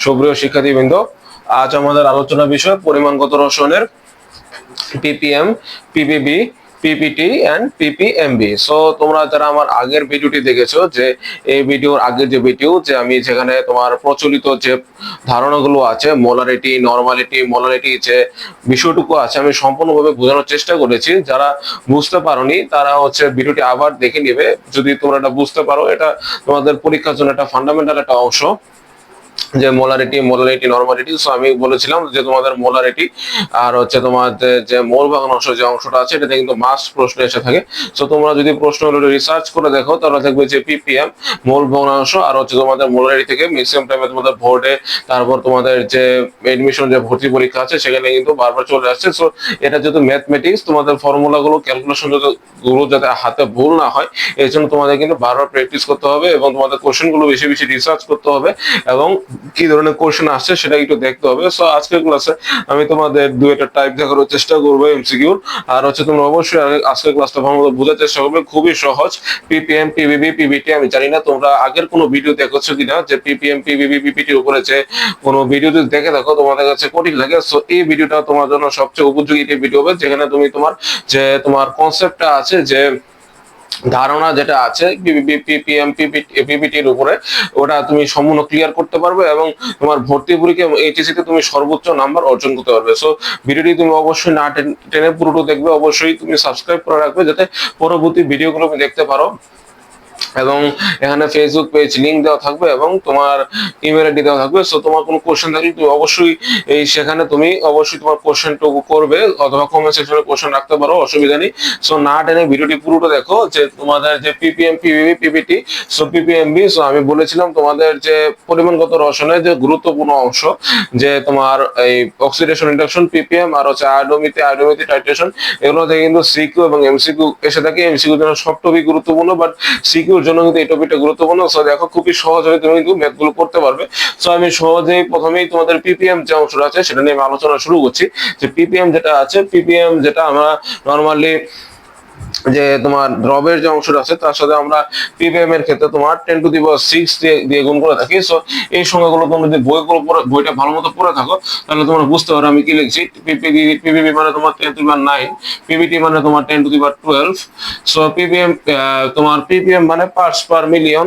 সুপ্রিয় শিক্ষার্থীবৃন্দ, আজ আমাদের আলোচনা বিষয় পরিমাণগত রসায়নের PPM, PPB, PPT and PPMV. So তোমরা যারা আমার আগের ভিডিওটি দেখেছো, যে এই ভিডিওর আগের যে ভিডিও, যে আমি যেখানে তোমার প্রচলিত যে ধারণাগুলো আছে, মোলারিটি, নরমালিটি, মোলারিটি, যে বিষয়টুকু আছে, আমি সম্পূর্ণভাবে বোঝানোর চেষ্টা করেছি। যারা বুঝতে পারোনি তারা হচ্ছে ভিডিওটি আবার দেখে নেবে। যদি তোমরা এটা বুঝতে পারো, এটা তোমাদের পরীক্ষার জন্য একটা ফান্ডামেন্টাল একটা অংশ, যে মোলারিটি, মোলারিটি, নরমালিটি। সো আমি বলেছিলাম যে তোমাদের মোলারিটি আর হচ্ছে তোমাদের যে মোল ভগ্নাংশ যে অংশটা আছে, এটাতে কিন্তু মাস্ট প্রশ্ন এসে থাকে। সো তোমরা যদি প্রশ্নগুলো রিসার্চ করে দেখো, তাহলে দেখবে যে পিপিএম মোল ভগ্নাংশ আর হচ্ছে তোমাদের মোলারিটি থেকে ম্যাক্সিমাম টাইমে তোমাদের বোর্ডে, তারপর তোমাদের যে এডমিশন যে ভর্তি পরীক্ষা আছে, সেখানে কিন্তু বারবার চলে আসছে। সো এটা যেহেতু ম্যাথমেটিক্স, তোমাদের ফর্মুলা গুলো, ক্যালকুলেশন গুলো যাতে হাতে ভুল না হয়, এই জন্য তোমাদের কিন্তু বারবার প্র্যাকটিস করতে হবে এবং তোমাদের কোশ্চেন গুলো বেশি বেশি রিসার্চ করতে হবে এবং কি ধরনের কোশ্চেন আসছে সেটা একটু দেখতে হবে। সো আজকের ক্লাসে আমি তোমাদের দুইটা টাইপ দেখানোর চেষ্টা করবো এমসিকিউ, আর হচ্ছে তোমরা অবশ্যই আজকের ক্লাসটা ভালোমতো বোঝার চেষ্টা করবে। খুবই সহজ। পিপিএম, পিবিবি, পিবিটি, আমি জানি না তোমরা আগের কোনো ভিডিও দেখেছো কিনা, যে পিপিএম, পিবিবি, পিপিটির উপরে যে কোনো ভিডিও যদি দেখে দেখো তোমাদের কাছে কঠিন লাগে। সো এই ভিডিওটা তোমার জন্য সবচেয়ে উপযোগী একটি ভিডিও হবে, যেখানে তুমি তোমার কনসেপ্টটা আছে, যে ধারণা যেটা আছে পিপিএম, পিপিটির উপরে, ওটা তুমি সম্পূর্ণ ক্লিয়ার করতে পারবে এবং তোমার ভর্তি পরীক্ষা এইচএসসি তে তুমি সর্বোচ্চ নাম্বার অর্জন করতে পারবে। সো ভিডিওটি তুমি অবশ্যই না টেনে পুরোটা দেখবে, অবশ্যই তুমি সাবস্ক্রাইব করে রাখবে, যাতে পরবর্তী ভিডিওগুলো তুমি দেখতে পারো। এবং এখানে ফেসবুক পেজ লিংক দেওয়া থাকবে এবং তোমার ইমেল আইডি দেওয়া থাকবে। সো তোমার কোনো কোশ্চেন থাকলে তুমি অবশ্যই সেখানে তুমি অবশ্যই তোমার কোশ্চেনটুকু করবে, অথবা কমেন্ট সেকশনে কোশ্চেন রাখতে পারো, অসুবিধা নেই। সো না টেনে ভিডিওটি পুরোটা দেখো, যে তোমাদের যে PPM, PBB, PPT, so পিপিএমবি। So আমি বলেছিলাম তোমাদের যে পরিমাণগত রসায়নের যে গুরুত্বপূর্ণ অংশ, যে তোমার এই অক্সিডেশন, ইন্ডাকশন, পিপিএম, আর হচ্ছে আয়োডোমিতি, টাইট্রেশন, এগুলো থেকে কিন্তু সিকিউ এবং এমসিকিউ এসে থাকে। এমসিকিউ জন্য সব টপিক গুরুত্বপূর্ণ, বাট সিকিউর জন্য কিন্তু এই টপিকটা গুরুত্বপূর্ণ। সো দেখো, খুবই সহজভাবে তুমি কিন্তু ম্যাথ গুলো করতে পারবে। সো আমি সহজেই প্রথমেই তোমাদের পিপিএম যে অংশটা আছে সেটা নিয়ে আমি আলোচনা শুরু করছি। যে পিপিএম যেটা আছে, পিপিএম যেটা আমরা নরমালি যে তোমার দ্রবের যে অংশটা আছে, তার সাথে আমরা পিপিএম এর ক্ষেত্রে তোমার 10⁶ দিয়ে গুণ করে থাকি। সো এই সংখ্যাগুলো তোমরা যদি বইটা ভালো মতো পড়ে থাকো, তাহলে তোমরা বুঝতে পারো আমি কি লিখছি। পিপিবি মানে তোমার 10⁹, পিবিটি মানে তোমার 10⁻12। সো পিপিএম, তোমার পিপিএম মানে পার্টস পার মিলিয়ন,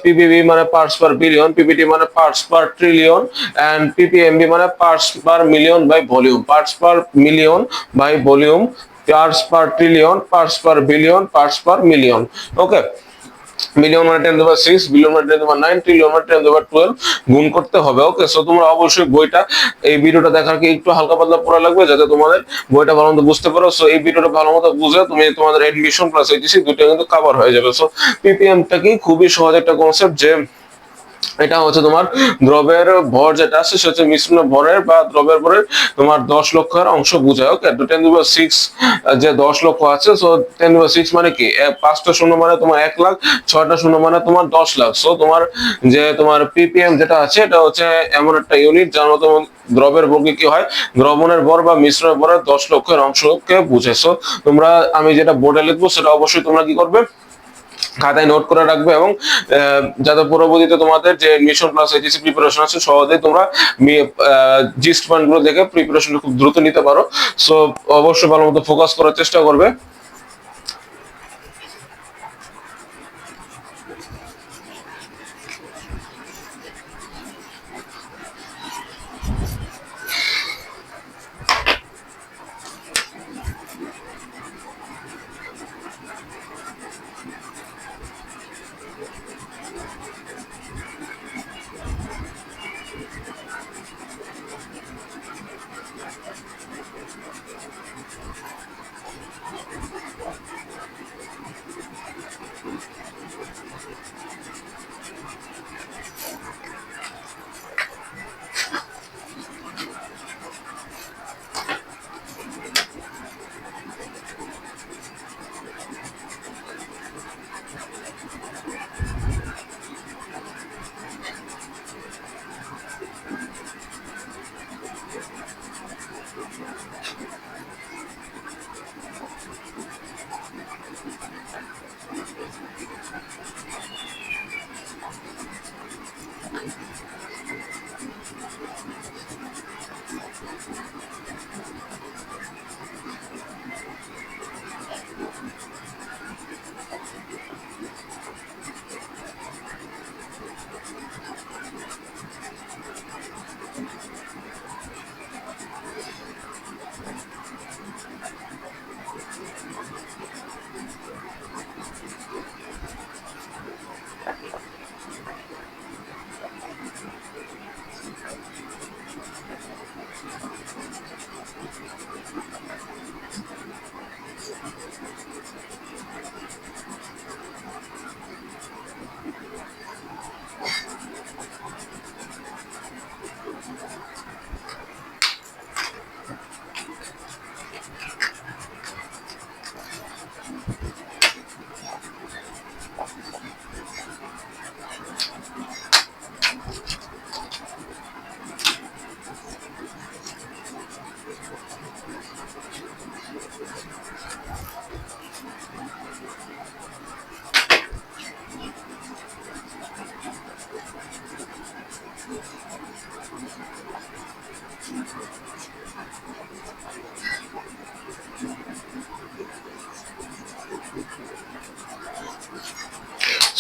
পিপিবি মানে পার্টস পার বিলিয়ন, পিপিটি মানে parts per trillion, and PPMB মানে parts per million by volume, parts per million by volume, parts per trillion, parts per billion, parts per million. Okay, million মানে 10⁶, billion মানে 10⁹, trillion মানে 10⁻12 গুণ করতে হবে। ওকে, so তোমরা অবশ্যই বইটা, এই ভিডিওটা দেখার কি একটু হালকা পাতলা পড়া লাগবে, যাতে তোমাদের বইটা ভালো মতো বুঝতে পারো। সো এই ভিডিওটা ভালো মতো বুঝে তুমি তোমাদের এডমিশন প্লাস এইচএসসি দুটো কিন্তু কভার হয়ে যাবে। সো পিপিএমটা কি খুবই সহজ একটা কনসেপ্ট, যে এটা হচ্ছে তোমার দ্রবের ভর যেটা আছে, সেটা হচ্ছে মিশ্রণ ভরের বা দ্রবের ভরের তোমার 10 লক্ষের অংশ বোঝায়। ওকে, তো 10⁶ যে 10 লক্ষ আছে, সো 10⁶ মানে কি, 5টা শূন্য মানে তোমার 1 লাখ, 6টা শূন্য মানে তোমার 10 লাখ। সো তোমার যে তোমার পিপিএম যেটা আছে, এটা হচ্ছে এমন একটা ইউনিট যার মতো দ্রবের ভরকে কি হয়, দ্রবণের ভর বা মিশ্রণের ভরের 10 লক্ষের অংশকে বুঝে। সো তোমরা, আমি যেটা বোর্ডে লিখবো সেটা অবশ্যই তোমরা কি করবে, খাতায় নোট করে রাখবে, এবং যাতে পরবর্তীতে তোমাদের যে মিশন প্লাস এইচএসসি প্রিপারেশন আছে, সহজেই তোমরা জিস্ট পয়েন্ট গুলো দেখে প্রিপারেশন খুব দ্রুত নিতে পারো। সো অবশ্যই ভালো মতো ফোকাস করার চেষ্টা করবে।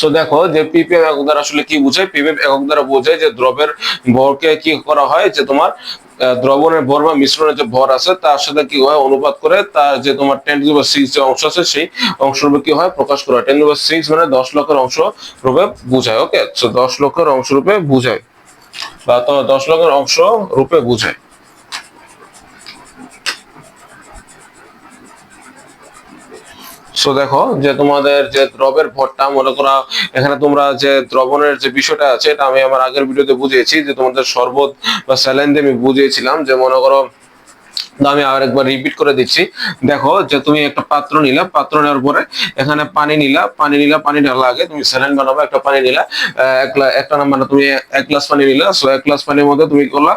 সো দেখো যে পিপিএম একক দ্বারা আসলে কি বোঝায়, পিপিএম একক দ্বারা বোঝায় যে দ্রবের ভরকে কি করা হয়, যে তোমার দ্রবণের ভর বা মিশ্রণের যে ভর আছে তার সাথে কি হয় অনুপাত করে তার যে তোমার 10⁶ যে অংশ আছে সেই অংশ রূপে কি হয় প্রকাশ করা হয়। 10⁶ মানে 10 লক্ষের অংশ রূপে বোঝায়। ওকে, সো 10 লক্ষের অংশ রূপে বোঝায় বা তোমার 10 লক্ষের অংশ রূপে বোঝায়। সো দেখো যে তোমাদের যে দ্রবের ভরটা মনে করা, এখানে তোমরা যে দ্রবণের যে বিষয়টা আছে এটা আমি আমার আগের ভিডিওতে বুঝিয়েছি, যে তোমাদের শরবত বা স্যালাইন দিয়ে আমি বুঝিয়েছিলাম যে মনে করো, আমি আরেকবার রিপিট করে দিচ্ছি। দেখো যে তুমি একটা পাত্র নিলা, পাত্র নেওয়ার পরে এখানে পানি নিলা, পানি ঢালা আগে তুমি স্যালাইন বানাবো, একটা পানি নিলা, একটা নাম্বার তুমি 1 গ্লাস পানি নিলা। সো 1 গ্লাস পানির মধ্যে তুমি করলা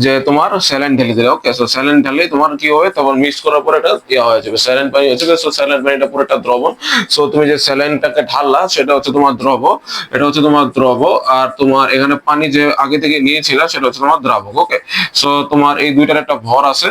যে তোমার স্যালাইন ঢেলে দিলে। ওকে, সো স্যালাইন ঢালে তোমার কি হবে, তখন মিক্স করার পরে এটা ইয়া হয়ে যাবে, স্যালাইন পানি হয়ে যাবে। সো স্যালাইন পানিটা পুরো একটা দ্রবণ। সো তুমি যে স্যালাইনটাকে ঢাললা সেটা হচ্ছে তোমার দ্রব, এটা হচ্ছে তোমার দ্রব। আর তোমার এখানে পানি যে আগে থেকে নিয়েছিলা সেটা হচ্ছে তোমার দ্রাবক। ওকে, সো তোমার এই দুইটার একটা ভর আছে,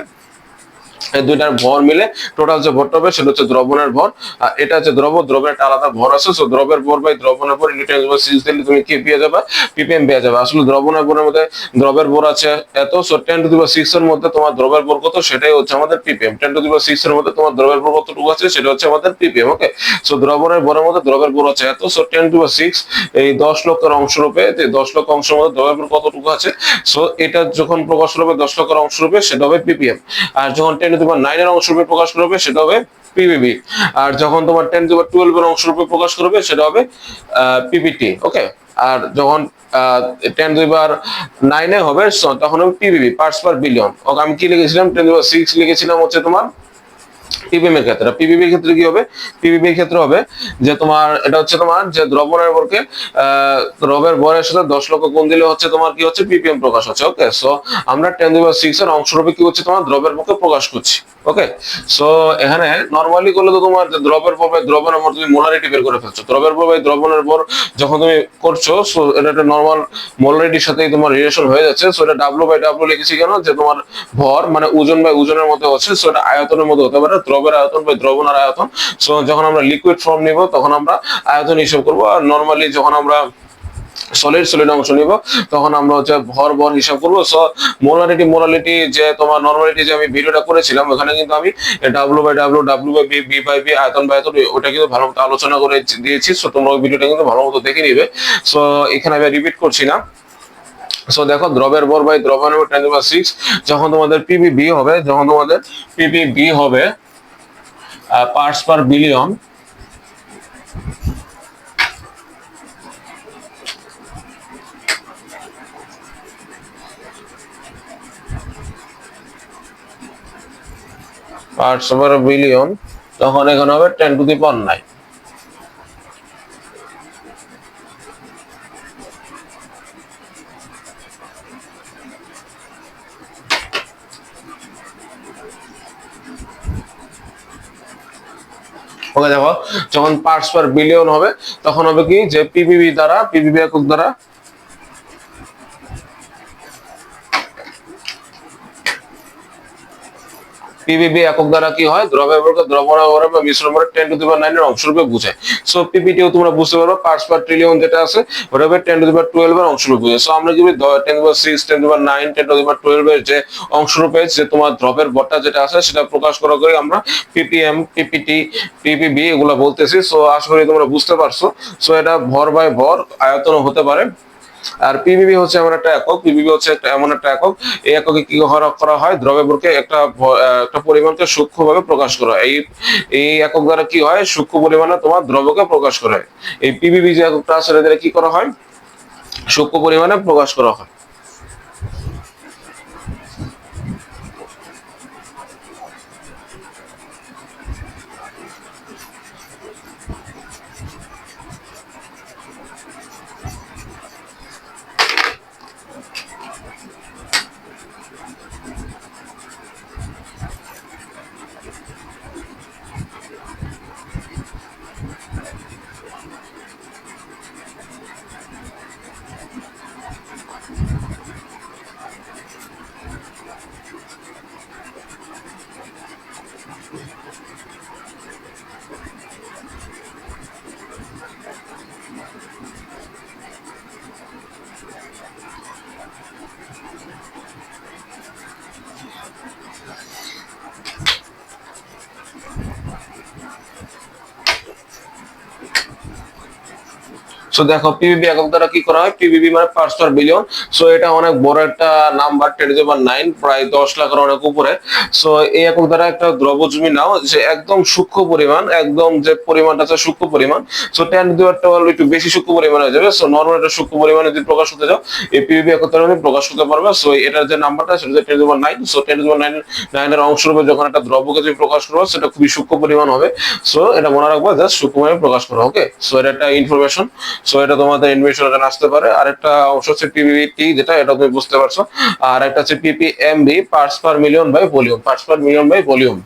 এই দুইটার ভর মিলে টোটাল যে ভরটা হবে সেটা হচ্ছে দ্রবণের ভর। আর এটা হচ্ছে দ্রবের একটা আলাদা ভর আছে। সো দ্রবের ভর বাই দ্রবণের ভর ইন্টিগ্রেশন দিলে তুমি কি পেয়ে যাবে, পিপিএম পেয়ে যাবে। আসলে দ্রবণের ভরের মধ্যে দ্রবের ভর আছে এত, সো 10⁶ এর মধ্যে তোমার দ্রবের ভর কত সেটাই হচ্ছে আমাদের পিপিএম। 10⁶ এর মধ্যে তোমার দ্রবের ভর কতটুকু আছে সেটা হচ্ছে আমাদের পিপিএম। ওকে, সো দ্রবণের ভরের মধ্যে দ্রবের ভর আছে এত, সো 10⁶ এই 10 লক্ষের অংশ রূপে, 10 লক্ষ অংশের মধ্যে দ্রবের ভর কতটুকু আছে। সো এটা যখন প্রকাশ হবে 10 লক্ষের অংশ রূপে সেটা হবে পিপিএম। আর যখন 10⁹ এর অংশ রূপে প্রকাশ করবে সেটা হবে পিপিবি। আর যখন তোমার 10⁻12 এর অংশ রূপে প্রকাশ করবে সেটা হবে পিপিটি। ওকে, আর যখন 10⁹ এ হবে তখন হবে পিপিবি, পার্টস পার বিলিয়ন। ওকে, আমি কি লিখেছিলাম, 10⁶ লিখেছিলাম হচ্ছে তোমার পিপিএম এর ক্ষেত্রে। পিপিবি এর ক্ষেত্রে কি হবে, পিপিবি এর ক্ষেত্রে হবে যে তোমার এটা হচ্ছে তোমার যে দ্রবণের ভরকে দ্রবের ভরের সাথে 10 লক্ষ গুণ দিলে হচ্ছে তোমার কি হচ্ছে পিপিএম প্রকাশ হচ্ছে। ওকে, সো আমরা 10⁶ এর অংশ রূপে কি হচ্ছে তোমার দ্রবের ভরকে প্রকাশ করছি। ওকে, সো এখানে নরমালি করলে তো তোমার যে দ্রবের ভর বাই দ্রবণের ভর তুমি মোলারিটি বের করে ফেলছো। দ্রবের ভর বাই দ্রবণের ভর যখন তুমি করছো, সো এটা একটা নরমাল মোলারিটির সাথেই তোমার রিলেশন হয়ে যাচ্ছে। সো এটা W/W লিখেছি কেন, যে তোমার ভর মানে ওজন বাই ওজনের মধ্যে হচ্ছে, সো এটা আয়তনের মধ্যে হতে পারে, দ্রবের আয়তন বাই দ্রবণের আয়তন। সো যখন আমরা লিকুইড ফর্ম নিব তখন আমরা আয়তন হিসাব করব, আর নরমালি যখন আমরা সলিড অংশ নিব তখন আমরা হচ্ছে ভর হিসাব করবো। সো মোলারিটি যে তোমার নরমালিটি যে আমি ভিডিওটা করেছিলাম ওখানে কিন্তু আমি W/W, W/V, V/V, আয়তন বাই আয়তন ওটা কিন্তু ভালো মতো আলোচনা করে দিয়েছি। সো তোমরা ওই ভিডিওটা কিন্তু ভালো মতো দেখে নিবে। সো এখানে আমি রিপিট করছি না। সো দেখো দ্রবের ভর বাই দ্রবণের ভর 10⁶ যখন তোমাদের পিপিবি হবে, যখন তোমাদের পিপিবি হবে parts per billion, parts per billion, তখন এখানে হবে 10⁹। ওকে, দেখো যখন পার্টস পার বিলিয়ন হবে তখন হবে কি, যে পিপিবি একক দ্বারা পিপিবি একক দ্বারা কি হয়, দ্রবের ভরকে দ্রবণের ভর বা মিশ্রণ ভরের 10⁹ এর অংশ রূপে বোঝায়। সো পিপিটিও তোমরা বুঝতে পারবে, পার্টস পার ট্রিলিয়ন যেটা আছে ওটা হবে 10⁻12 এর অংশ রূপে বোঝায়। সো আমরা যদি 10⁶, 10⁹, 10⁻12 এর যে অংশ রূপে যে তোমার দ্রবের ভরটা যেটা আছে সেটা প্রকাশ করা করে আমরা পিপিএম, পিপিটি, পিপিবি এগুলো বলতেছি। সো আশা করি তোমরা বুঝতে পারছো। সো এটা ভর বাই ভর আয়তন হতে পারে। আর পিপিবি হচ্ছে এমন একটা একক, পিপিবি হচ্ছে এমন একটা একক, এই এককে কি করা হয়, দ্রব্যকে একটা পরিমাণকে সূক্ষ্মভাবে প্রকাশ করা হয়। এই একক দ্বারা কি হয়, সূক্ষ্ম পরিমাণে তোমার দ্রব্যকে প্রকাশ করা হয়। এই পিপিবি যে এককটা আছে সেটা দ্বারা কি করা হয়, সূক্ষ্ম পরিমাণে প্রকাশ করা হয়। সো দেখো পিবিবি একক দ্বারা কি করা হয়, পিবিবি মানে পার্টস পার বিলিয়ন। সো এটা অনেক বড় একটা নাম্বার, 10⁹, প্রায় 10 লাখের অনেক উপরে। সো এই একক দ্বারা একটা দ্রব্য জমি নাও যে একদম সূক্ষ্ম পরিমাণ, একদম যে পরিমাণটা আছে সূক্ষ্ম পরিমাণ। সো 10⁻12 একটু বেশি সূক্ষ্ম পরিমাণ হয়ে যাবে। সো নর্মাল একটা সূক্ষ্ম পরিমাণে যদি প্রকাশ করতে যাও, এই পিবিবি একক দ্বারা তুমি প্রকাশ করতে পারবে। সো এটার যে নাম্বারটা সেটা 10⁹। সো 10⁹ অংশ রূপে যখন একটা দ্রব্যকে তুমি প্রকাশ করবে সেটা খুবই সূক্ষ্ম পরিমাণ হবে। সো এটা মনে রাখবো, জাস্ট সূক্ষ্ম পরিমাণে প্রকাশ করো। ওকে, সো এটা একটা ইনফরমেশন। সো এটা তোমাদের ইনফরমেশন আসতে পারে। আরেকটা অংশ হচ্ছে পিপিটি, যেটা এটা তুমি বুঝতে পারছো। আর একটা হচ্ছে PPMV, parts per million by volume, parts per million by volume.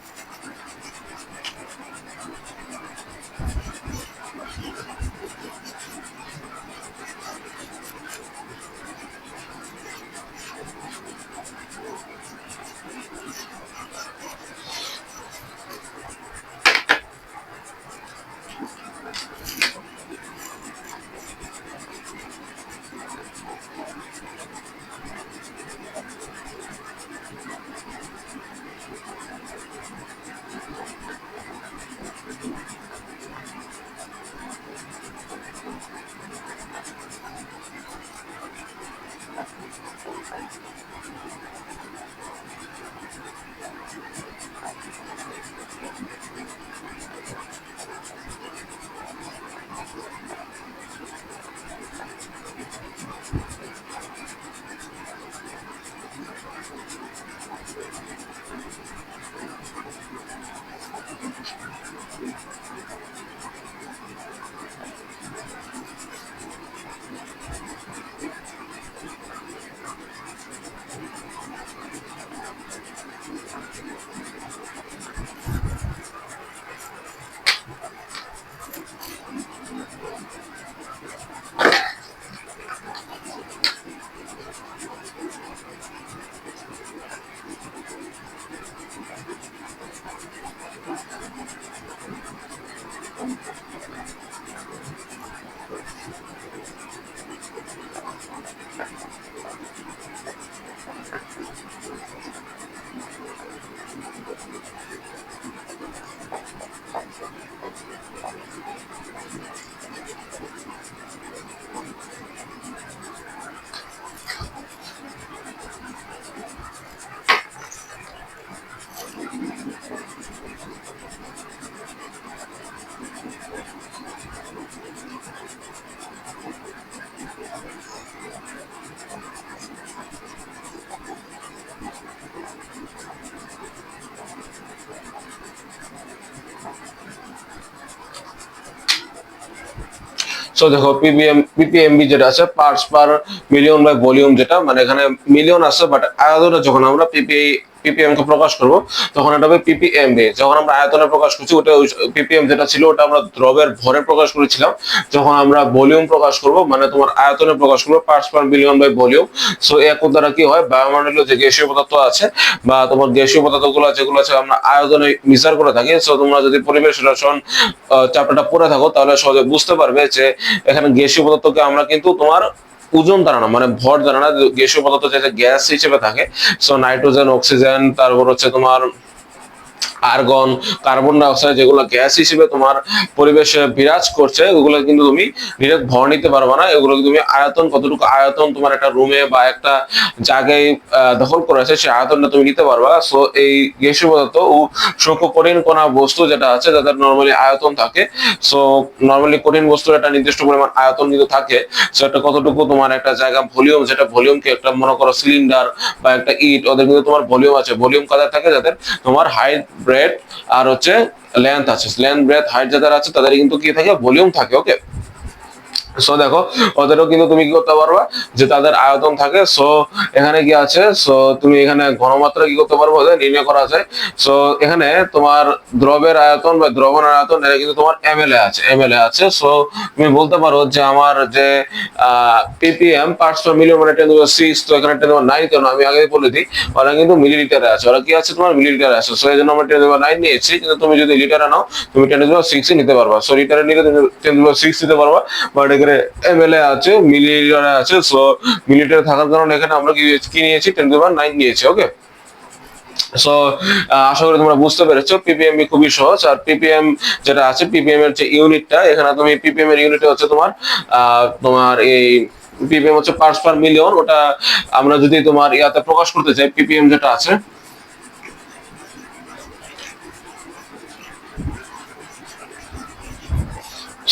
So দেখো পিপিএমবি যেটা আছে, parts per million by volume, যেটা মানে এখানে মিলিয়ন আছে বাট আয়তনে যখন আমরা পিপিএম কে প্রকাশ করব তখন এটা হবে পিপিএমবি। যখন আমরা আয়তনে প্রকাশ করছি ওটা পিপিএম যেটা ছিল ওটা আমরা দ্রবের ভরে প্রকাশ করেছিলাম। যখন আমরা ভলিউম প্রকাশ করব মানে তোমার আয়তনে প্রকাশ করব, parts per billion by volume. So একক দ্বারা কি হয়, বায়ুমণ্ডলীয় যে গ্যাসীয় পদার্থ আছে বা তোমার গ্যাসীয় পদার্থগুলো যেগুলো আছে আমরা আয়তনে বিচার করে থাকি। সো তোমরা যদি পরিবেশ রসায়ন চ্যাপ্টারটা পড়ে থাকো তাহলে সহজে বুঝতে পারবে যে এখানে গ্যাসীয় পদার্থকে আমরা কিন্তু তোমার ওজন দ্বারা না, মানে ভর দ্বারা না, গ্যাসীয় পদার্থ যে গ্যাস হিসেবে থাকে। সো নাইট্রোজেন, অক্সিজেন, তারপর হচ্ছে তোমার আর্গন, কার্বন ডাই অক্সাইড, যেগুলো গ্যাস হিসেবে তোমার পরিবেশে বিরাজ করছে, ওগুলো কিন্তু তুমি ডিরেক্ট ভর নিতে পারবে না। এগুলো তুমি আয়তন, কতটুকু আয়তন তোমার একটা রুমে বা একটা জায়গায় দখল করে আছে সেই আয়তনটা তুমি নিতে পারবা। সো এই গ্যাসীয় পদার্থ ও সূক্ষ্ম কঠিন কণা বস্তু যেটা আছে যাদের নর্মালি আয়তন থাকে। সো নর্মালি কঠিন বস্তুর একটা নির্দিষ্ট পরিমাণ আয়তন কিন্তু থাকে। সো একটা কতটুকু তোমার একটা জায়গা ভলিউম, যেটা ভলিউমকে একটা মনে করো সিলিন্ডার বা একটা ইট, ওদের কিন্তু তোমার ভলিউম আছে। ভলিউম কাদের থাকে, যাদের তোমার হাইট, ব্রেড আর হচ্ছে লেন্থ আছে, লেন্থ ব্রেড হাইট যাদের আছে তাদের কিন্তু কি থাকে, ভলিউম থাকে। ওকে, সো দেখো ওদেরও কিন্তু তুমি কি করতে পারবা যে তাদের আয়তন থাকে। সো এখানে কি আছে, সো তুমি এখানে ঘনমাত্রা কি করতে পারবো, নির্ণয় করা যায়। সো এখানে তোমার দ্রবের আয়তন বা দ্রবণের আয়তন এটা কিন্তু তোমার এমএলএ আছে, এমএলএ আছে। সো তুমি বলতে পারো যে আমার যে পিপিএম, পার্টস পার মিলিয়ন, মানে 10⁶, তো এখানে 10⁹ কেন আমি আগে বলে দিই, ওরা কিন্তু মিলিলিটারে আছে, ওরা কি আছে তোমার মিলিলিটারে আছে। সো এই জন্য আমরা 10⁹ নিয়েছি, কিন্তু তুমি যদি লিটারে নাও তুমি 10⁶ নিতে পারবা। সো লিটারে নিলে তুমি 10⁶ নিতে পারবা, বাট এখানে এমএলএ আছে, মিলিলিটারে আছে। সো মিলিলিটারে থাকার কারণে এখানে আমরা কি নিয়েছি, 10⁹ নিয়েছি। ওকে, সো আশা করি তোমরা বুঝতে পেরেছো পিপিএমবি খুবই সহজ। আর পিপিএম যেটা আছে, পিপিএম এর যে ইউনিটটা, এখানে তুমি পিপিএম এর ইউনিটে হচ্ছে তোমার তোমার এই পিপিএম হচ্ছে পার্টস পার মিলিয়ন। ওটা আমরা যদি তোমার ইয়াতে প্রকাশ করতে চাই, পিপিএম যেটা আছে,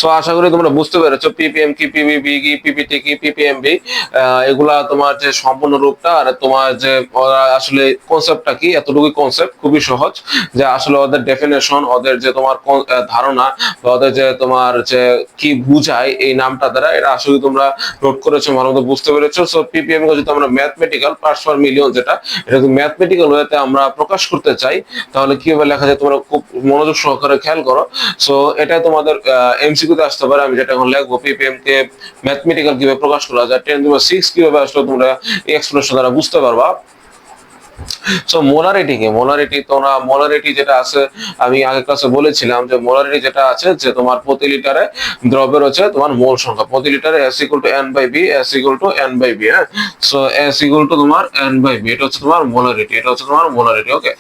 সো আশা করি তোমরা বুঝতে পেরেছো পিপিএম কি, পিপিবি কি, পিপিটি কি, পিপিএমবি, এগুলা তোমার যে সম্পূর্ণ রূপটা আর তোমার যে ওরা আসলে কনসেপ্টটা কি, এতটুকুই কনসেপ্ট, খুবই সহজ। যে আসলে ওদের ডেফিনেশন, ওদের যে তোমার ধারণা বা ওদের যে তোমার যে কি বুঝায় এই নামটা দ্বারা, এটা আসলে তোমরা নোট করেছো, ভালো মতো বুঝতে পেরেছো। সো পিপিএম কে যদি আমরা ম্যাথমেটিক্যাল পার্টস পার মিলিয়ন যেটা, এটা যদি ম্যাথমেটিক্যাল ওয়েতে আমরা প্রকাশ করতে চাই, তাহলে কিভাবে লেখা যায় তোমরা খুব মনোযোগ সহকারে খেয়াল করো। সো এটা তোমাদের এমসিকিউতে আসতে পারে। আমি যেটা এখন লিখবো, পিপিএম কে ম্যাথমেটিক্যাল কিভাবে প্রকাশ করা যায়, 10⁻6 কিভাবে আসলে তোমরা এই এক্সপ্রেশন দ্বারা বুঝতে পারবা। সো মোলারিটি কি, মোলারিটি তোমরা, মোলারিটি যেটা আছে আমি আগের ক্লাসে বলেছিলাম যে মোলারিটি যেটা আছে যে তোমার প্রতি লিটারে দ্রব্যের হচ্ছে তোমার মোল সংখ্যা, প্রতি লিটারে S = N/B, S = N/B। হ্যাঁ, সো S = তোমার N/B, এটা হচ্ছে তোমার মোলারিটি, এটা হচ্ছে তোমার মোলারিটি। ওকে,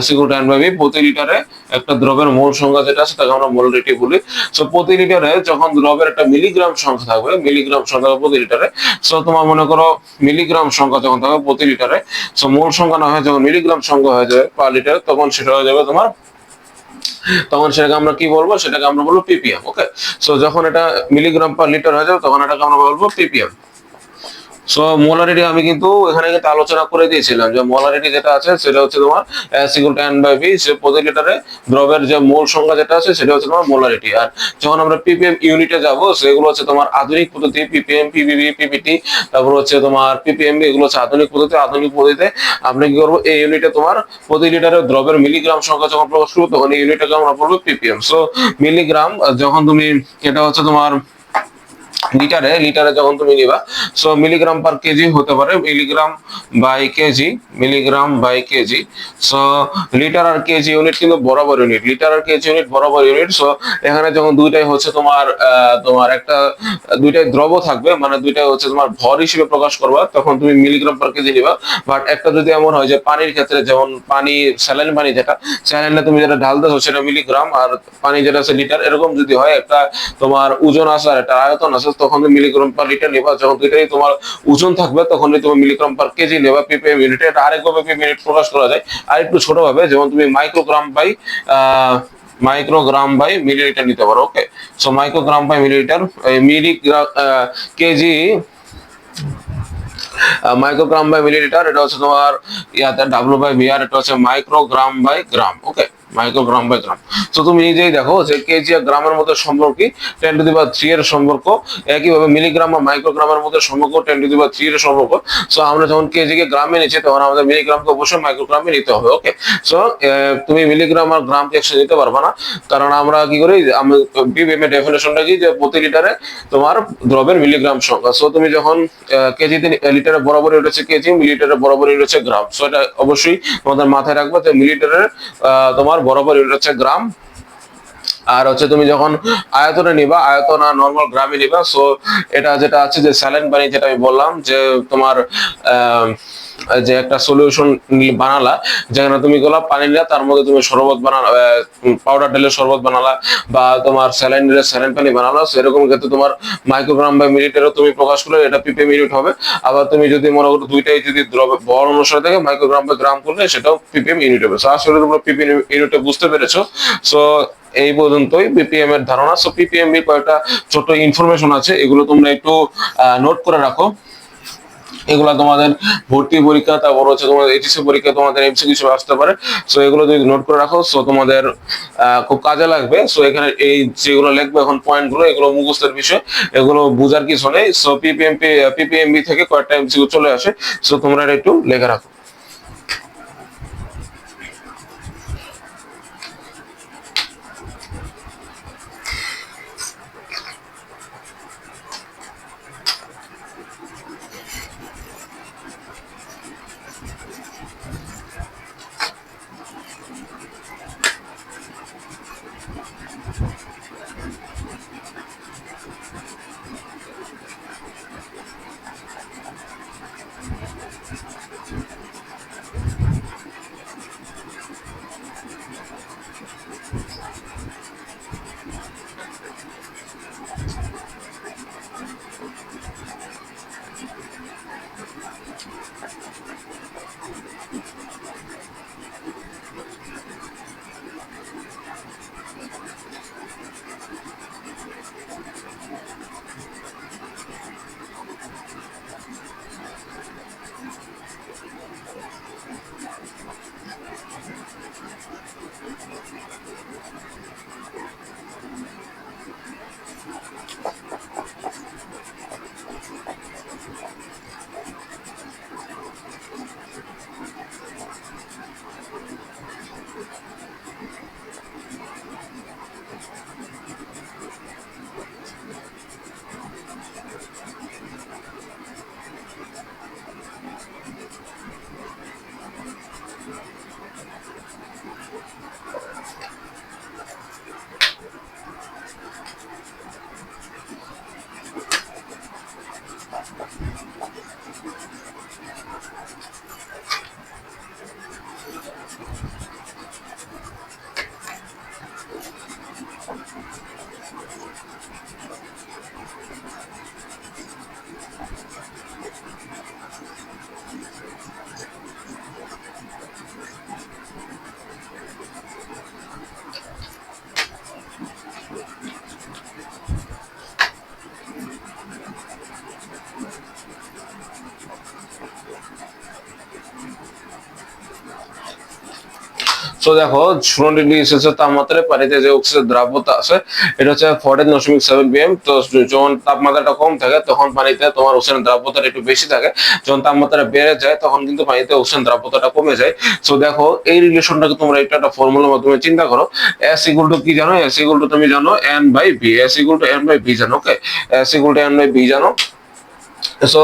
S = N/B, প্রতি লিটারে একটা দ্রব্যের মোল সংখ্যা যেটা আছে তাকে আমরা মোলারিটি বলি। সো প্রতি লিটারে যখন দ্রব্যের একটা মিলিগ্রাম সংখ্যা থাকবে, মিলিগ্রাম সংখ্যা প্রতি লিটারে, সো তোমার মনে করো মিলিগ্রাম সংখ্যা যখন থাকবে প্রতি লিটারে, সো মোল সংখ্যা না হয় যখন মিলিগ্রাম সংখ্যা হয়ে যাবে পার লিটার, তখন সেটা হয়ে যাবে তোমার, তখন সেটাকে আমরা কি বলবো, সেটাকে আমরা বলবো পিপিএম। ওকে, সো যখন এটা মিলিগ্রাম পার লিটার হয়ে যাবে তখন এটাকে আমরা বলবো পিপিএম। সো মোলারিটি আমি কিন্তু এখানে কিন্তু আলোচনা করে দিয়েছিলাম যে মোলারিটি যেটা আছে সেটা হচ্ছে তোমার S = N/B, সে প্রতি লিটারে দ্রব্যের যে মোল সংখ্যা যেটা আছে সেটা হচ্ছে তোমার মোলারিটি। আর যখন আমরা পিপিএম ইউনিটে যাব, সেগুলো হচ্ছে তোমার আধুনিক পদ্ধতি, পিপিএম, পিপিবি, পিপিটি, তারপর হচ্ছে তোমার পিপিএমবি, এগুলো হচ্ছে আধুনিক পদ্ধতি। আধুনিক পদ্ধতিতে আমরা কি করবো, এই ইউনিটে তোমার প্রতি লিটারে দ্রব্যের মিলিগ্রাম সংখ্যা যখন প্রকাশ করবো, তখন এই ইউনিটটাকে আমরা বলবো পিপিএম। সো মিলিগ্রাম, যখন তুমি, এটা হচ্ছে তোমার লিটারে, লিটারে যখন তুমি নিবা, সো মিলিগ্রাম পার কেজি হতে পারে, milligram by KG, milligram by KG. So litre আর কেজি ইউনিট কিন্তু বরাবর ইউনিট, লিটার আর কেজি ইউনিট বরাবর ইউনিট। সো এখানে যখন দুইটাই হচ্ছে তোমার তোমার একটা দুইটাই দ্রব্য থাকবে, মানে দুইটাই হচ্ছে তোমার ভর হিসেবে প্রকাশ করবা, তখন তুমি মিলিগ্রাম পার কেজি নিবা। বাট একটা যদি এমন হয় যে পানির ক্ষেত্রে, যেমন পানি, স্যালাইন পানি যেটা, স্যালাইনে তুমি যেটা ঢালতেছো সেটা মিলিগ্রাম, আর পানি যেটা আছে লিটার, এরকম যদি হয়, একটা তোমার ওজন আছে আর একটা আয়তন আছে, তখন তুমি মিলিগ্রাম পার লিটার নেবা। যখন দুইটাই তোমার ওজন থাকবে তখন তুমি মিলিগ্রাম পার কেজি নেবা পিপিএম ইউনিটে। এটা আরেকভাবে পিপিএম ইউনিট প্রকাশ করা যায় আর একটু ছোট ভাবে, যেমন তুমি microgram by microgram by millilitre নিতে পারো। Okay, so microgram by millilitre, milligram KG, microgram by millilitre, এটা হচ্ছে তোমার ইয়াতে W/V/R, এটা হচ্ছে microgram by gram. Okay, microgram by gram. তো তুমি নিজেই দেখো যে কেজি আর গ্রামের মধ্যে সম্পর্ক কি, 10⁻³ এর সম্পর্ক। একইভাবে মিলিগ্রাম আর মাইক্রোগ্রামের মধ্যে সম্পর্ক 10⁻³ এর সম্পর্ক। সো আমরা যখন কেজি কে গ্রামে নিচ্ছি, তখন আমাদের মিলিগ্রামকে অবশ্যই মাইক্রোগ্রামে নিতে হবে। ওকে, সো তুমি মিলিগ্রাম আর গ্রামকে একসাথে নিতে পারবে না, কারণ আমরা কি করি, পিপিএম এর ডেফিনেশনটা কি, যে প্রতি লিটারে তোমার দ্রব্যের মিলিগ্রাম সংখ্যা। সো তুমি যখন কেজিতে, লিটারে বরাবরই রয়েছে কেজি, মিলিলিটারে বরাবরই রয়েছে গ্রাম। সো এটা অবশ্যই তোমাদের মাথায় রাখবে যে মিলিলিটারের তোমার বরাবরই রয়েছে গ্রাম। আর হচ্ছে তুমি যখন আয়তনে নিবা, আয়তন আর নর্মাল গ্রামে নিবা। সো এটা যেটা আছে যে স্যালাইন পানি, যেটা আমি বললাম যে তোমার যে একটা সলিউশন বানালা, যেখানে তুমি গোলাপ পানি নিলা, তার মধ্যে তুমি শরবত বানালা, পাউডার ঢেলে শরবত বানালা, বা তোমার স্যালাইন নিলে স্যালাইন পানি বানালা, সেরকম ক্ষেত্রে তোমার মাইক্রোগ্রাম বা মিলিলিটারও তুমি প্রকাশ করলে এটা পিপিএম ইউনিট হবে। আবার তুমি যদি মনে করো দুইটাই যদি দ্রব্য ভর অনুসারে থাকে, মাইক্রোগ্রাম বা গ্রাম করলে সেটাও পিপিএম ইউনিট হবে। সো আসলে তোমরা পিপিএম ইউনিটে বুঝতে পেরেছো। সো এই পর্যন্তই পিপিএম এর ধারণা। সো পিপিএম এর কয়েকটা ছোট ইনফরমেশন আছে, এগুলো তোমরা একটু নোট করে রাখো। এগুলা তোমাদের ভর্তি পরীক্ষা, তারপর হচ্ছে তোমাদের এইচএসসি পরীক্ষা, তোমাদের এমসিকিউ হিসেবে আসতে পারে। সো এগুলো যদি নোট করে রাখো, সো তোমাদের খুব কাজে লাগবে। সো এখানে এই যেগুলো লিখবে এখন পয়েন্ট গুলো, এগুলো মুখস্থের বিষয়, এগুলো বুঝার কিছু নেই। সো পিপিএমবি থেকে কয়েকটা এমসিকিউ চলে আসে, সো তোমরা এটা একটু লেখা রাখো। সো দেখো 16 ডিগ্রি সেলসিয়াস তাপমাত্রায় পানিতে যে অক্সিজেন দ্রাব্যতা আছে এটা হচ্ছে 14.7 pm। তো যখন তাপমাত্রাটা কম থাকে তখন পানিতে তোমার অক্সিজেন দ্রাব্যতাটা একটু বেশি থাকে, যখন তাপমাত্রা বেড়ে যায় তখন কিন্তু পানিতে অক্সিজেন দ্রাব্যতাটা কমে যায়। সো দেখো এই রিলেশনটাকে তোমরা একটা ফর্মুলার মাধ্যমে চিন্তা করো। এস ইকুয়াল টু কি জানো? এস ইকুয়াল টু তুমি জানো N by V. S equal to N by V জানো, okay? S equal to N by V জানো। So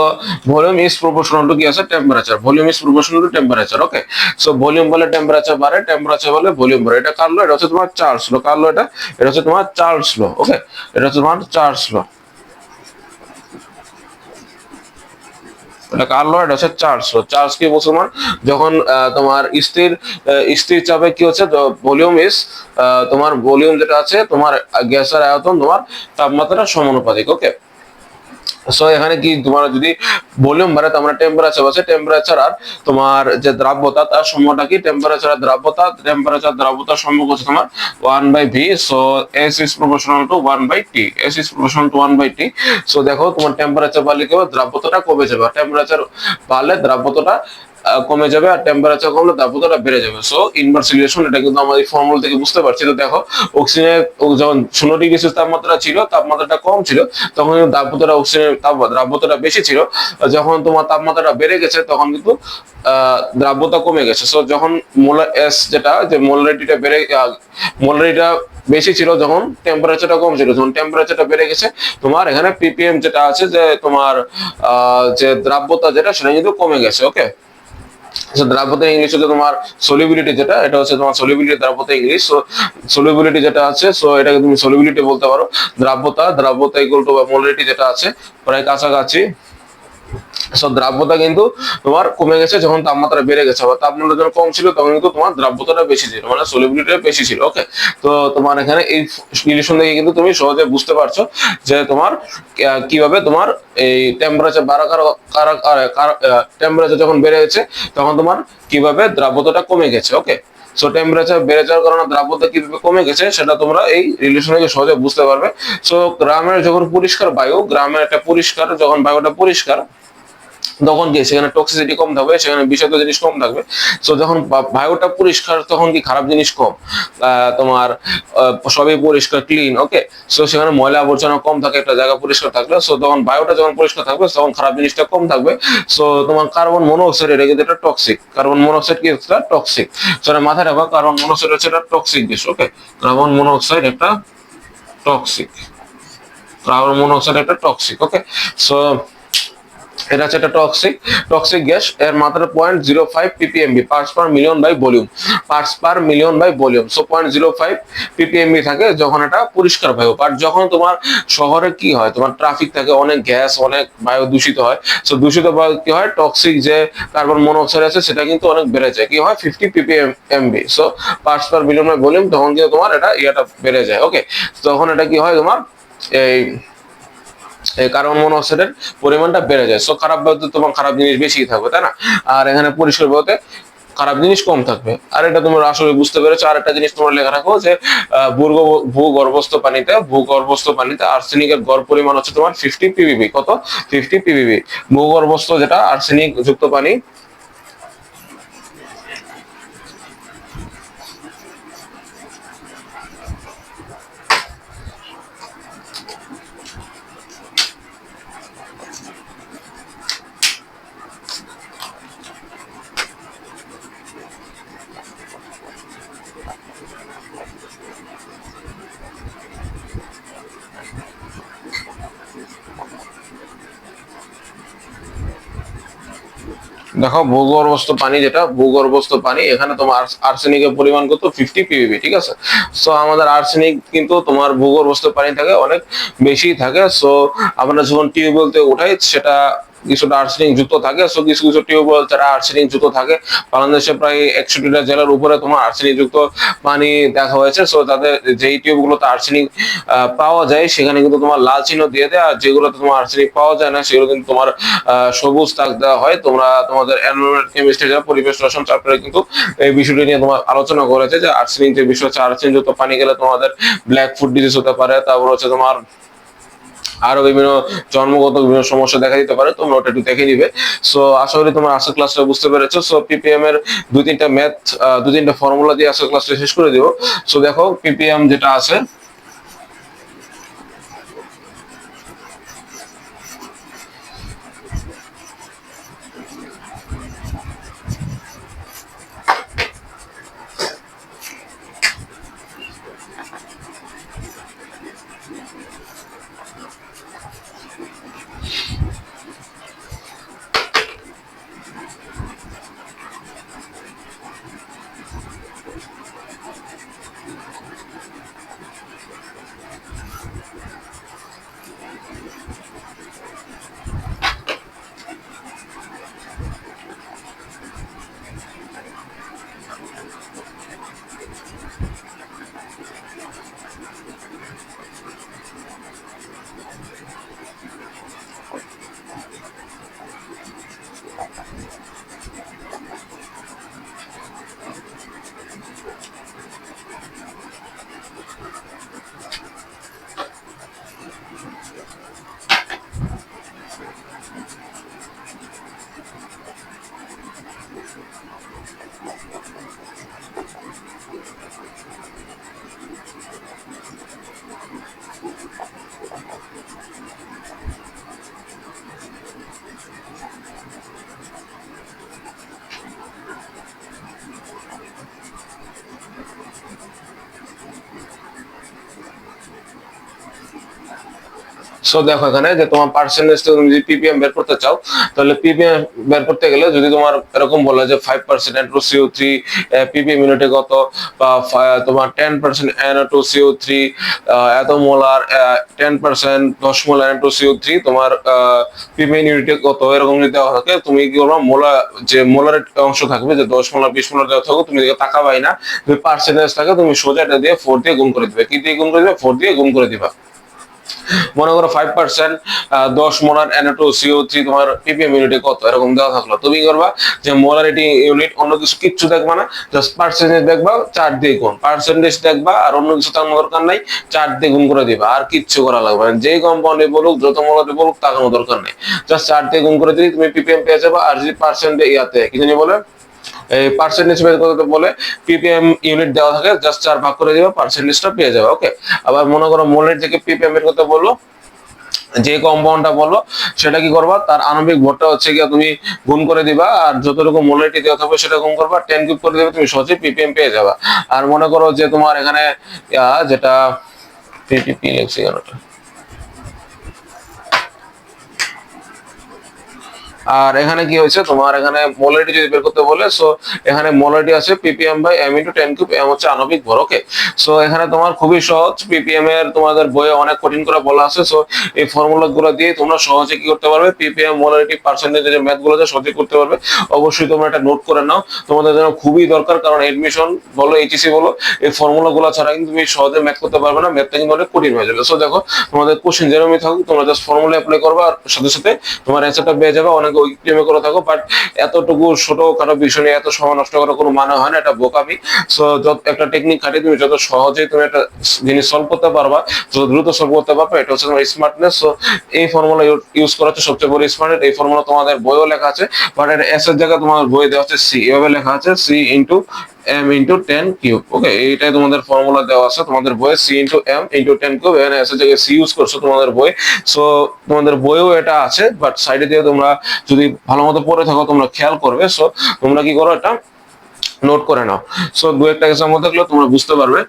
volume is proportional to কি আছে? Temperature. Volume is proportional to temperature, okay? So volume বলে temperature বাড়ে, temperature বলে volume বাড়ে। এটা কার ল? এটা হচ্ছে তোমার চার্লস ল। কার ল এটা? এটা হচ্ছে তোমার চার্লস ল, ওকে? এটা হচ্ছে তোমার চার্লস ল। এটা কার ল? এটা হচ্ছে চার্লস ল। চার্লস কি বলছে তোমার? যখন তোমার স্থির চাপে কি হচ্ছে, ভলিউম ইজ তোমার ভলিউম যেটা আছে তোমার গ্যাসের আয়তন তোমার তাপমাত্রার সমানুপাতিক, ওকে? সো এখানে কি তোমার যদি ভলিউম বাড়ে তার মানে টেম্পারেচার বাড়ছে, টেম্পারেচার আর তোমার যে দ্রাব্যতা তার সময়টা কি? টেম্পারেচার আর দ্রাব্যতা, টেম্পারেচার দ্রাব্যতার সম্পর্ক হচ্ছে তোমার 1/v। So S is proportional to 1/t। S is proportional to 1/t। So দেখো তোমার টেম্পারেচার বাড়লে কি হবে? দ্রাব্যতাটা কমে যাবে। টেম্পারেচার বাড়লে দ্রাব্যতাটা কমে যাবে, আর টেম্পারেচার কমলে তাপমাত্রা বেড়ে যাবে। সো ইনভার্স রিলেশন, এটা কিন্তু আমরা এই ফর্মুলা থেকে বুঝতে পারছি। তো দেখো অক্সিজেনের যখন 16 ডিগ্রি সেলসিয়াস তাপমাত্রা ছিল, তাপমাত্রাটা কম ছিল, তখন কিন্তু তাপমাত্রা অক্সিজেনের দ্রাব্যতাটা বেশি ছিল। যখন তোমার তাপমাত্রাটা বেড়ে গেছে তখন কিন্তু দ্রাব্যতা কমে গেছে। সো যখন মোলার এস যেটা যে মোলারিটিটা মোলারিটিটা বেশি ছিল, যখন টেম্পারেচারটা কম ছিল, যখন টেম্পারেচারটা বেড়ে গেছে তোমার এখানে পিপিএম যেটা আছে যে তোমার যে দ্রাব্যতা যেটা সেটা কিন্তু কমে গেছে, ওকে? দ্রাব্যতা ইংলিশ হচ্ছে তোমার সলিবিলিটি, যেটা এটা হচ্ছে তোমার সলিবিলিটি দ্রাব্যতা ইংলিশ। সো সলিবিলিটি যেটা আছে, সো এটাকে তুমি সলিবিলিটি বলতে পারো। দ্রাব্যতা ইকুয়াল টু মোলারিটি যেটা আছে প্রায় কাছাকাছি। সো দ্রাব্যতা কিন্তু তোমার কমে গেছে যখন তাপমাত্রা বেড়ে গেছে, আবার তাপমাত্রা যখন কম ছিল তখন কিন্তু তোমার দ্রাব্যতাটা বেশি ছিল, মানে সলিবিলিটিটা বেশি ছিল, ওকে? তো তোমার এখানে এই রিলেশন থেকে কিন্তু তুমি সহজে বুঝতে পারছো যে তোমার কিভাবে তোমার এই টেম্পারেচার টেম্পারেচার যখন বেড়ে গেছে তখন তোমার কিভাবে দ্রাব্যতাটা কমে গেছে, ওকে? সো টেম্পারেচার বেড়ে যাওয়ার কারণে দ্রাব্যতা কিভাবে কমে গেছে সেটা তোমরা এই রিলেশন থেকে সহজে বুঝতে পারবে। সো গ্রামের যখন পরিষ্কার বায়ু, গ্রামের একটা পরিষ্কার যখন বায়ুটা পরিষ্কার তখন কি সেখানে টক্সিসিটি কম থাকবে, সেখানে বিষাক্ত জিনিস কম থাকবে। সো যখন বায়ুটা পরিষ্কার তখন কি খারাপ জিনিস কম, তোমার সবই পরিষ্কার ক্লিন, ওকে? সো সেখানে ময়লা আবর্জনা কম থাকে একটা জায়গা পরিষ্কার থাকলে। সো তখন বায়ুটা যখন পরিষ্কার থাকবে তখন খারাপ জিনিসটা কম থাকবে। সো তোমার কার্বন মনোক্সাইড এটা কিন্তু একটা টক্সিক। কার্বন মনোক্সাইড কি একটা টক্সিক। সেটা মাথায় রাখবা, কার্বন মনোক্সাইড হচ্ছে একটা toxic gas, okay? Carbon monoxide একটা টক্সিক। কার্বন মনোক্সাইড একটা টক্সিক, ওকে? সো এটা হচ্ছে একটা টক্সিক গ্যাস। এর মাত্রা 0.05 ppmb, parts per million by volume. Parts per million by volume. So 0.05 ppmb থাকে যখন এটা পরিষ্কার বায়ু। বাট যখন তোমার শহরে কি হয়, তোমার ট্রাফিক থাকে, অনেক গ্যাস, অনেক বায়ু দূষিত হয়। সো দূষিত বায়ু কি হয়, টক্সিক যে কার্বন মনোক্সাইড আছে সেটা কিন্তু অনেক বেড়ে যায়। কি হয়, 50 ppmb। So parts per million by volume, তখন কিন্তু তোমার এটা বেড়ে যায়, ওকে? তখন এটা কি হয়, তোমার এই কার্বন মনোক্সাইডের পরিমাণটা বেড়ে যায়। সো খারাপ বায়ুতে তোমার খারাপ জিনিস বেশি থাকবে, তাই না? আর এখানে পরিষ্কার বায়ুতে খারাপ জিনিস কম থাকবে। আর এটা তোমরা আসলে বুঝতে পেরেছো। আর একটা জিনিস তোমরা লেখা রাখো যে ভূগর্ভস্থ পানিতে আর্সেনিকের গড় পরিমাণ হচ্ছে তোমার 50 ppb। কত? 50 ppb। ভূগর্ভস্থ যেটা আর্সেনিক যুক্ত পানি, দেখো ভূগর্ভস্থ পানি এখানে তোমার আর্সেনিকের পরিমাণ কত? 50 ppb, ঠিক আছে? সো আমাদের আর্সেনিক কিন্তু তোমার ভূগর্ভস্থ পানি থাকে অনেক বেশি থাকে। সো আমরা যখন টিউবওয়েলতে উঠাই সেটা কিছুটা আর্সেনিক যুক্ত থাকে। সো কিছু কিছু টিউবওয়েল যারা আর্সেনিক যুক্ত থাকে, বাংলাদেশে প্রায় 100টা জেলার উপরে তোমার আর্সেনিক যুক্ত পানি দেখা হয়েছে। সো তাদের যেই টিউবগুলোতে আর্সেনিক পাওয়া যায় সেখানে কিন্তু তোমার লাল চিহ্ন দিয়ে দেয়, আর যেগুলোতে তোমার আর্সেনিক পাওয়া যায় না সেগুলো কিন্তু তোমার সবুজ দাগ দেওয়া হয়। তোমরা তোমাদের এনভায়রনমেন্ট কেমিস্ট্রি যা পরিবেশ রসায়ন চ্যাপ্টারে কিন্তু এই বিষয়টি নিয়ে তোমার আলোচনা করেছে যে আর্সেনিক যে বিষয় হচ্ছে, আর্সেনিক যুক্ত পানি গেলে তোমাদের ব্ল্যাক ফুড ডিজিজ হতে পারে। তারপর হচ্ছে তোমার আরো বিভিন্ন জন্মগত বিভিন্ন সমস্যা দেখা দিতে পারে, তোমরা ওটা একটু দেখে নিবে। সো আশা করি তোমার আজকের ক্লাসটা বুঝতে পেরেছো। সো পিপিএম এর দুই তিনটা ফর্মুলা দিয়ে আজকের ক্লাসটা শেষ করে দিব। সো দেখো পিপিএম যেটা আছে, সো দেখো এখানে যে তোমার পার্সেন্টেজ তুমি যদি পিপিএম বের করতে চাও, তাহলে পিপিএম বের করতে গেলে যদি তোমার এরকম বলে যে 5% NO2CO3 পিপিএম ইউনিটে কত, বা তোমার 10% NO2CO3 এত মোলার, 10% 10 মোলার NO2CO3 তোমার পিপিএম ইউনিটে কত, এরকম যদি দেওয়া থাকে, তুমি কি করবা, যে মোলার অংশ থাকবে, যে 10 মোলার 20 মোলার দেওয়া থাকবে, তুমি দিকে তাকাবাই না, তুমি পার্সেন্টেজ থাকে তুমি সোজা এটা দিয়ে 4 দিয়ে গুণ করে দিবে। কি দিয়ে গুণ করে দিবে? 4 দিয়ে গুণ করে দিবা। মনে করো 5% 10 মোলার NO2CO3 তোমার পিপিএম ইউনিটে কত, এরকম দেওয়া থাকলো, তুমি করবা যে মোলারিটি ইউনিট, অন্য কিছু কিচ্ছু দেখবা না, জাস্ট পার্সেন্টেজ দেখবা, 4 দিয়ে গুণ, পার্সেন্টেজ দেখবা, আর অন্য কিছু তার দরকার নাই, 4 দিয়ে গুণ করে দিবা, আর কিচ্ছু করা লাগবে না। যেই কম্পাউন্ডে বলুক, যত মোলারে বলুক, তা কোনো দরকার নেই, জাস্ট 4 দিয়ে গুণ করে দিলে তুমি পিপিএম পেয়ে যাবে। আর যদি পার্সেন্টে ইয়াতে কি জানি বলে, এই পার্সেন্টেজ বের করতে বলে, পিপিএম ইউনিট দেওয়া থাকে, জাস্ট 4 ভাগ করে দিবা, পার্সেন্টেজটা পেয়ে যাবে। ওকে, আবার মনে করো মোলের থেকে পিপিএম বের করতে বললো, যে কম্পাউন্ডটা বলো সেটা কি করবা, তার আণবিক ভরটা হচ্ছে গিয়ে তুমি গুণ করে দিবা, আর যতটুকু মোলারিটি দেওয়া থাকবে সেটা গুণ করবা, 10 কিউব করে দিবে, তুমি সহজে পিপিএম পেয়ে যাবা। আর মনে করো যে তোমার এখানে যেটা পিপিপি লিখছি কেন, আর এখানে কি হয়েছে, তোমার এখানে মোলারিটি যদি বের করতে বলে, সো এখানে মোলারিটি আছে PPM by M into 10 cube, M হচ্ছে আণবিক ভর। ওকে, সো এখানে তোমার খুবই সহজ, পিপিএম এর তোমাদের বইয়ে অনেক কঠিন করে বলা আছে। সো এই ফর্মুলা গুলো দিয়ে তোমরা সহজে কি করতে পারবে, পিপিএম মোলারিটি পার্সেন্টেজের যে ম্যাথ গুলো আছে সহজে করতে পারবে। অবশ্যই তোমরা এটা নোট করে নাও, তোমাদের জন্য খুবই দরকার, কারণ এডমিশন বলো, এইচএসসি বলো, এই ফর্মুলা গুলো ছাড়া কিন্তু তুমি সহজে ম্যাথ করতে পারবে না, ম্যাথটা কিন্তু অনেক কঠিন হয়ে যাবে। সো দেখো, তোমাদের কোশ্চেন যেরকমই থাকুক, তোমরা জাস্ট ফর্মুলা অ্যাপ্লাই করবে, আর সাথে সাথে তোমার অ্যান্সারটা পেয়ে যাবে। অনেক প্রেমে করে থাকো, বাট এতটুকু ছোট কারো বিষয় নিয়ে এত সময় নষ্ট করার কোনো মানে হয় না, এটা বোকামি। সো যত একটা টেকনিক খাটিয়ে তুমি যত সহজে তুমি একটা জিনিস সলভ করতে পারবা, যত দ্রুত সলভ করতে পারবে, এটা হচ্ছে তোমার স্মার্টনেস। সো এই ফর্মুলা ইউজ করা হচ্ছে সবচেয়ে বড় স্মার্ট। এই ফর্মুলা তোমাদের বইও লেখা আছে, বাট এটা এস এর জায়গায় তোমার বই দেওয়া হচ্ছে সি, এভাবে লেখা আছে C into M into 10 cube. Okay, এইটাই তোমাদের ফর্মুলা দেওয়া আছে তোমাদের বইয়ে, C into M into 10 cube, এখানে এস এর জায়গায় সি ইউজ করছো তোমাদের বই। সো তোমাদের বইও এটা আছে, বাট সাইডে দিয়ে তোমরা যদি ভালো মতো পড়ে থাকো তোমরা খেয়াল করবে। সো তোমরা কি করো, এটা নোট করে নাও। সো দু একটা এক্সাম্পল থাকলে তোমরা বুঝতে পারবে।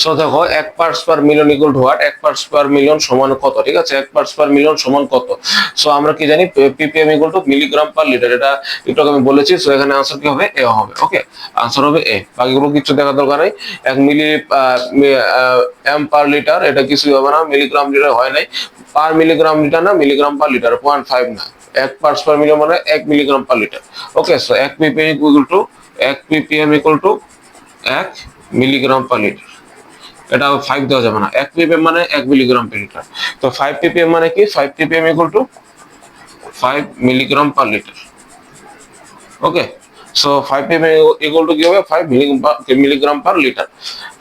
সো দেখো 1 parts per million equal to what, 1 parts per million সমান কত, ঠিক আছে, 1 পার্টস পার মিলিয়ন সমান কত। সো আমরা কি জানি ppm equal to milligram per litre, এটা একটু আগে আমি বলেছি। সো এখানে আনসার কি হবে, এ হবে। ওকে, আনসার হবে এ, বাকিগুলো কিছু দেখার দরকার নেই। 1 মিলি এম পার লিটার, এটা কিছুই হবে না, মিলিগ্রাম লিটার হয় নাই, পার মিলিগ্রাম লিটার না, মিলিগ্রাম পার লিটার, 0.5 না, 1 পার্টস পার মিলিয়ন মানে 1 milligram per litre. Okay, so 1 ppm equal to 1 ppm equal to 1 milligram per litre. এটা 5 দেওয়া যাবে না, 1 ppm মানে 1 মিলিগ্রাম পার লিটার। তো 5 ppm মানে কি, 5 ppm equal to 5 milligram per litre. Okay, so 5 ppm equal to কি হবে, 5 মিলিগ্রাম পার লিটার।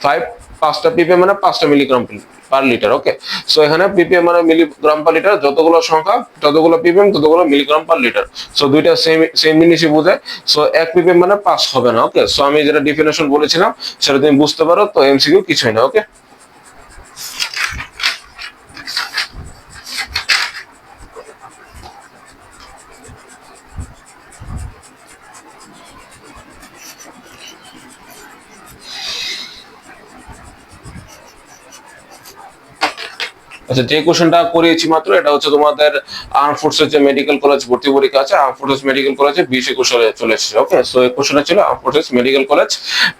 5 5টা ppm মানে 5টা milligram per litre. Okay, so এখানে ppm মানে মিলিগ্রাম পার লিটার, যতগুলো সংখ্যা ততগুলো ppm ততগুলো মিলিগ্রাম পার লিটার। সো দুইটা সেম সেম জিনিসই বোঝায়। সো 1 ppm মানে 5 হবে না। ওকে, সো আমি যেটা ডেফিনেশন বলেছিলাম সেটা তুমি বুঝতে পারো, তো এমসিকিউ কিছুই না। ওকে, আচ্ছা, যে কোশ্চেনটা করিয়েছি মাত্র, এটা হচ্ছে তোমাদের আর্ম ফোর্সের যে মেডিকেল কলেজ ভর্তি পরীক্ষা আছে, আর্ম ফোর্সেস মেডিকেল কলেজে 20-21 সালে চলে এসেছে। ওকে, সো এই কোশ্চেনটা ছিল আর্ম ফোর্সেস মেডিকেল কলেজ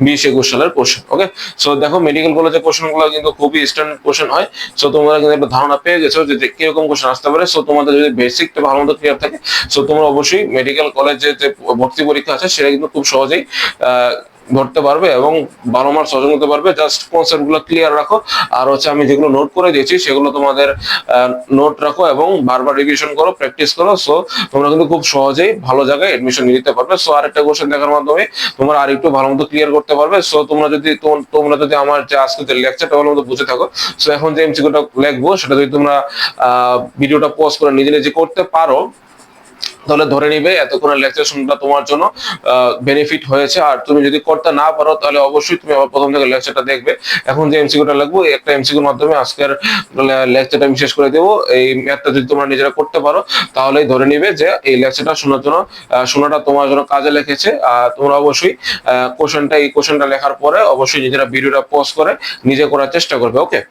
20-21 সালের কোশ্চেন। ওকে, সো দেখো মেডিকেল কলেজের কোশ্চেনগুলো কিন্তু খুবই স্ট্যান্ডার্ড কোশ্চেন হয়। সো তোমরা কিন্তু একটা ধারণা পেয়ে গেছো যে কিরকম কোশ্চেন আসতে পারে। সো তোমাদের যদি বেসিকটা ভালো মতো ক্লিয়ার থাকে, সো তোমরা অবশ্যই মেডিকেল কলেজে যে ভর্তি পরীক্ষা আছে সেটা কিন্তু খুব সহজেই ধরতে পারবে এবং ভালো মার্কস অর্জন করতে পারবে। জাস্ট কনসেপ্ট গুলো ক্লিয়ার রাখো, আর হচ্ছে আমি যেগুলো নোট করে দিয়েছি সেগুলো তোমাদের নোট রাখো এবং বারবার রিভিশন করো, প্র্যাকটিস করো। সো তোমরা কিন্তু খুব সহজেই ভালো জায়গায় এডমিশন নিতে পারবে। সো আরেকটা কোশ্চেন দেখার মাধ্যমে তোমরা আর একটু ভালো মতো ক্লিয়ার করতে পারবে। সো তোমরা যদি আমার যে আজকে যে লেকচারটা ভালো মতো বুঝে থাকো, সো এখন যে এমসিকিউটা লিখবো সেটা যদি তোমরা ভিডিওটা পজ করে নিজে নিজে করতে পারো, তাহলে ধরে নিবে এতক্ষণের লেকচার শুনটা তোমার জন্য বেনিফিট হয়েছে। আর তুমি যদি করতে না পারো তাহলে অবশ্যই তুমি আবার প্রথম থেকে লেকচারটা দেখবে। এখন যে এমসিকিউটা লাগবো, একটা এমসিকিউর মাধ্যমে আজকের লেকচারটা আমি শেষ করে দেবো। এই ম্যাথটা যদি তোমরা নিজেরা করতে পারো তাহলেই ধরে নিবে যে এই লেকচারটা শোনার জন্য শোনাটা তোমার জন্য কাজে লেগেছে। আর তোমরা অবশ্যই এই কোশ্চেনটা লেখার পরে অবশ্যই নিজেরা ভিডিওটা পজ করে নিজে করার চেষ্টা করবে। ওকে,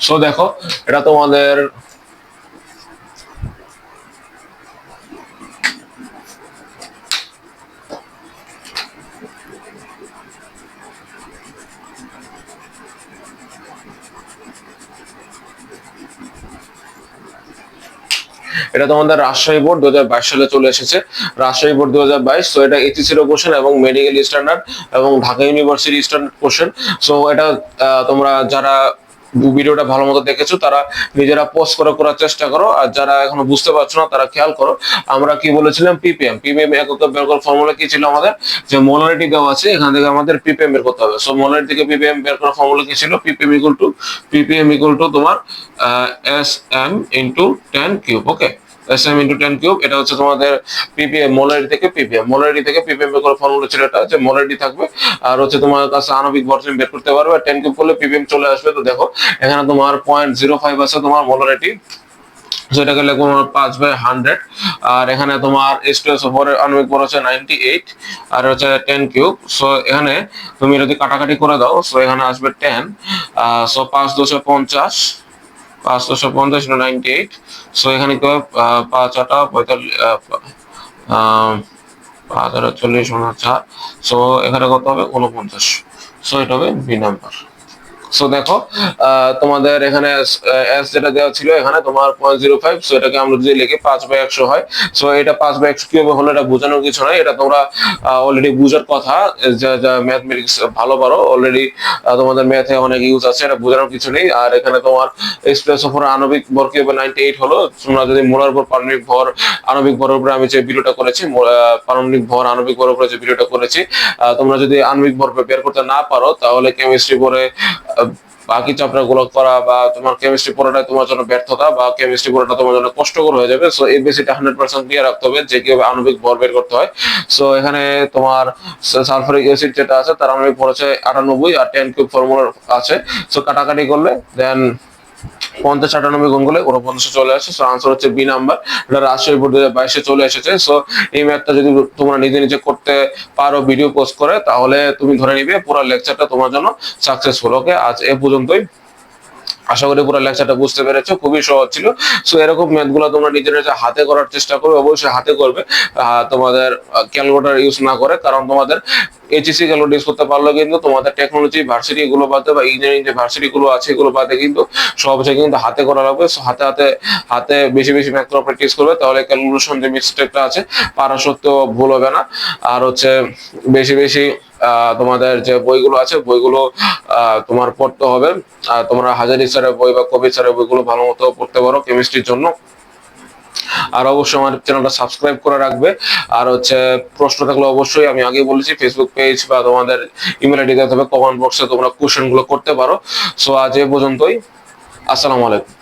সো দেখো এটা তোমাদের রাজশাহী বোর্ড 2022 সালে চলে এসেছে। রাজশাহী বোর্ড 2022। সো এটা এইচএসসি কোশ্চেন এবং মেডিকেল স্ট্যান্ডার্ড এবং Dhaka university standard question. So এটা তোমরা যারা ভিডিওটা ভালো মতো দেখেছো তারা নিজেরা পোস্ট করে করার চেষ্টা করো, আর যারা এখনো বুঝতে পারছো না তারা খেয়াল করো আমরা কি বলেছিলাম। পিপিএম এককে বের করার ফর্মুলা কি ছিল আমাদের, যে মোলারিটি দেওয়া আছে এখান থেকে আমাদের পিপিএম বের করতে হবে। সো মোলারিটি থেকে পিপিএম বের করার ফর্মুলা কি ছিল, পিপিএম ইকুয়াল টু তোমার এস এম ইন্টু 10 কিউব। ওকে, এসএম ইন্টু 10 কিউব, এটা হচ্ছে তোমাদের পিপিএম, মোলারিটি থেকে পিপিএম বের করার ফর্মুলা ছিল এটা, যে মোলারিটি থাকবে আর হচ্ছে তোমার কাছে আণবিক ভর তুমি বের করতে পারবে, 10 কিউব করলে পিপিএম চলে আসবে। তো দেখো এখানে তোমার 0.05 আছে তোমার মোলারিটি, সো এটাকে লিখবো 5/100। আর এখানে তোমার স্ট্রেস উপরে আণবিক ভর হচ্ছে 98 আর হচ্ছে 10 কিউব। সো এখানে তুমি যদি কাটাকাটি করে দাও, সো এখানে আসবে 10। সো 5×250, 5×250 98। সো এখানে কি হবে, 5×8 45, 5×8 = 4। সো এখানে কত হবে, 49। সো এটা হবে বি নাম্বার। সো দেখো, তোমাদের এখানে এস যেটা দেওয়া ছিল এখানে তোমার 0.05। সো এটাকে আমরা যদি লিখি 5/100 হয়। সো এটা 5/100 কিভাবে হলো এটা বোঝানোর কিছু নয়, এটা তোমরা অলরেডি বুঝার কথা। যা ম্যাথমেটিক্স ভালো পারো অলরেডি, তোমাদের ম্যাথে অনেক ইউজ আছে, এটা বোঝানোর কিছু নেই। আর এখানে তোমার স্পেস অফ আণবিক ভর কিভাবে 98 হলো, তোমরা যদি মোলার ভর পারমাণবিক ভর আণবিক ভরের উপরে আমি যে ভিডিওটা করেছি, পারমাণবিক ভর আণবিক ভরের উপরে যে ভিডিওটা করেছি, তোমরা যদি আণবিক ভর বের করতে না পারো তাহলে কেমিস্ট্রি পড়ে বাকি চ্যাপ্টার গুলো করা বা তোমার কেমিস্ট্রি পড়াটা তোমার জন্য ব্যর্থতা, বা কেমিস্ট্রি পড়াটা তোমার জন্য কষ্টকর হয়ে যাবে। সো এই বেসিকটা 100% ক্লিয়ার রাখতে হবে যে কিভাবে আণবিক ভর বের করতে হয়। সো এখানে তোমার সালফারিক অ্যাসিড যেটা আছে তার আণবিক ভর হচ্ছে 98 আর 10 কিউব ফর্মুলা আছে। সো কাটাকাটি করলে দেন 50 98 গুণ করলে 49 চলে আসে। সো আনসার হচ্ছে বি নাম্বার। এটা রাজশাহী বোর্ড 2022 চলে এসেছে। সো এই ম্যাথটা যদি তোমরা নিজে নিজে করতে পারো ভিডিও পোস্ট করে, তাহলে তুমি ধরে নিবে পুরো লেকচারটা তোমার জন্য সাকসেসফুল। ওকে, আজ এ পর্যন্তই। আশা করি পুরো লেকচারটা বুঝতে পেরেছো, খুবই সহজ ছিল। সো এরকম ম্যাথ গুলো তোমরা নিজেরা হাতে করার চেষ্টা করবে, অবশ্যই হাতে করবে, তোমাদের ক্যালকুলেটর ইউজ না করে। কারণ তোমাদের এইচএসসি ক্যালকুলেটর ইউজ করতে পারলে কিন্তু তোমাদের টেকনোলজি ভার্সিটি গুলো বাদে বা ইঞ্জিনিয়ারিং যে ভার্সিটি গুলো আছে এগুলো বাদে কিন্তু সব জায়গায় কিন্তু হাতে করা লাগবে। সো হাতে হাতে হাতে বেশি বেশি ম্যাথ করা প্র্যাকটিস করবে, তাহলে ক্যালকুলেশন যে মিস্টেকটা আছে পারা সত্ত্বেও ভুল হবে না। আর হচ্ছে বেশি বেশি তোমাদের যে বইগুলো আছে বইগুলো তোমার পড়তে হবে। তোমরা হাজারি স্যারের বই বা কবির স্যারের বইগুলো ভালো মতো পড়তে পারো কেমিস্ট্রির জন্য। আর অবশ্যই আমার চ্যানেলটা সাবস্ক্রাইব করে রাখবে। আর হচ্ছে প্রশ্ন থাকলে অবশ্যই আমি আগে বলেছি ফেসবুক পেজ বা তোমাদের ইমেল আইডি দিতে হবে, কমেন্ট বক্সে তোমরা কোশ্চেন গুলো করতে পারো। সো আজ এ পর্যন্তই, আসসালামু আলাইকুম।